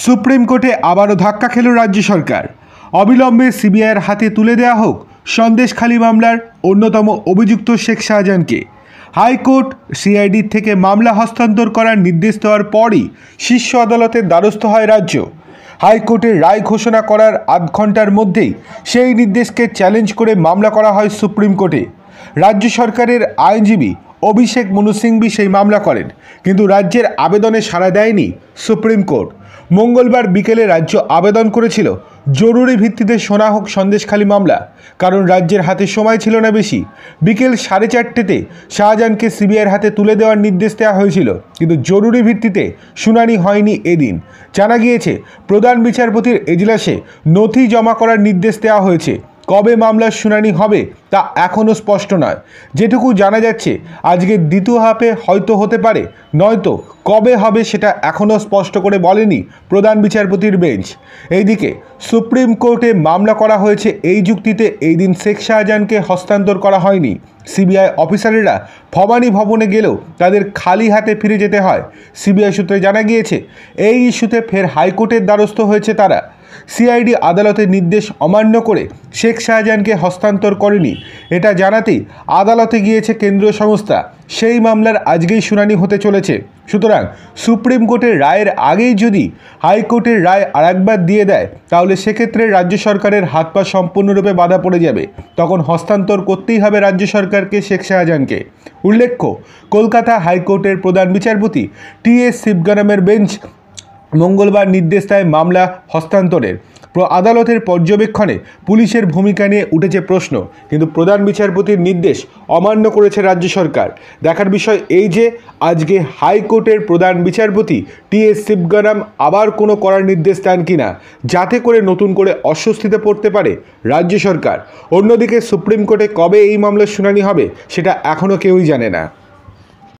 Supreme কোর্টে আবারও ধাক্কা খেল রাজ্য সরকার। অবিলম্বে সিবিআইয়ের হাতে তুলে দেওয়া হোক সন্দেশখালী মামলার অন্যতম অভিযুক্ত শেখ শাহজাহানকে। হাইকোর্ট সিআইডির থেকে মামলা হস্তান্তর করার নির্দেশ দেওয়ার পরই শীর্ষ আদালতের দ্বারস্থ হয় রাজ্য। হাইকোর্টের রায় ঘোষণা করার আধ ঘন্টার মধ্যেই সেই নির্দেশকে চ্যালেঞ্জ করে মামলা করা হয় সুপ্রিম কোর্টে। রাজ্য সরকারের আইনজীবী অভিষেক মনু সিংভি সেই মামলা করেন, কিন্তু রাজ্যের আবেদনে সাড়া দেয়নি সুপ্রিম কোর্ট। মঙ্গলবার বিকেলে রাজ্য আবেদন করেছিল জরুরি ভিত্তিতে শোনা হোক সন্দেশখালী মামলা, কারণ রাজ্যের হাতে সময় ছিল না বেশি। বিকেল 4:30তে শাহজাহানকে সিবিআইয়ের হাতে তুলে দেওয়ার নির্দেশ দেওয়া হয়েছিল, কিন্তু জরুরি ভিত্তিতে শুনানি হয়নি এদিন। জানা গিয়েছে প্রধান বিচারপতির এজলাসে নথি জমা করার নির্দেশ দেওয়া হয়েছে। কবে মামলার শুনানি হবে তা এখনও স্পষ্ট নয়। যেটুকু জানা যাচ্ছে আজকের দ্বিতীয় হাফে হয়তো হতে পারে, নয়তো কবে হবে সেটা এখনও স্পষ্ট করে বলেনি প্রধান বিচারপতির বেঞ্চ। এইদিকে সুপ্রিম কোর্টে মামলা করা হয়েছে এই যুক্তিতে এই দিন শেখ শাহজাহানকে হস্তান্তর করা হয়নি। সিবিআই অফিসারেরা ভবানী ভবনে গেলেও তাদের খালি হাতে ফিরে যেতে হয়। সিবিআই সূত্রে জানা গিয়েছে এই ইস্যুতে ফের হাইকোর্টের দ্বারস্থ হয়েছে তারা। সিআইডি আদালতের নির্দেশ অমান্য করে শেখ শাহজাহানকে হস্তান্তর করেনি, এটা জানাতেই আদালতে গিয়েছে কেন্দ্রীয় সংস্থা। সেই মামলার আজকেই শুনানি হতে চলেছে। সুতরাং সুপ্রিম কোর্টের রায়ের আগেই যদি হাইকোর্টের রায় আরেকবার দিয়ে দেয়, তাহলে সেক্ষেত্রে রাজ্য সরকারের হাত পা সম্পূর্ণরূপে বাধা পড়ে যাবে। তখন হস্তান্তর করতেই হবে রাজ্য সরকারকে শেখ শাহজাহানকে। উল্লেখ্য, কলকাতা হাইকোর্টের প্রধান বিচারপতি টি.এস. শিবগানামের বেঞ্চ মঙ্গলবার নির্দেশ দেয় মামলা হস্তান্তরের। আদালতের পর্যবেক্ষণে পুলিশের ভূমিকা নিয়ে উঠেছে প্রশ্ন, কিন্তু প্রধান বিচারপতির নির্দেশ অমান্য করেছে রাজ্য সরকার। দেখার বিষয় এই যে আজকে হাইকোর্টের প্রধান বিচারপতি টি.এস. শিবগানাম আবার কোনো করার নির্দেশ দেন কিনা, যাতে করে নতুন করে অস্বস্তিতে পড়তে পারে রাজ্য সরকার। অন্যদিকে সুপ্রিম কোর্টে কবে এই মামলার শুনানি হবে সেটা এখনও কেউই জানে না।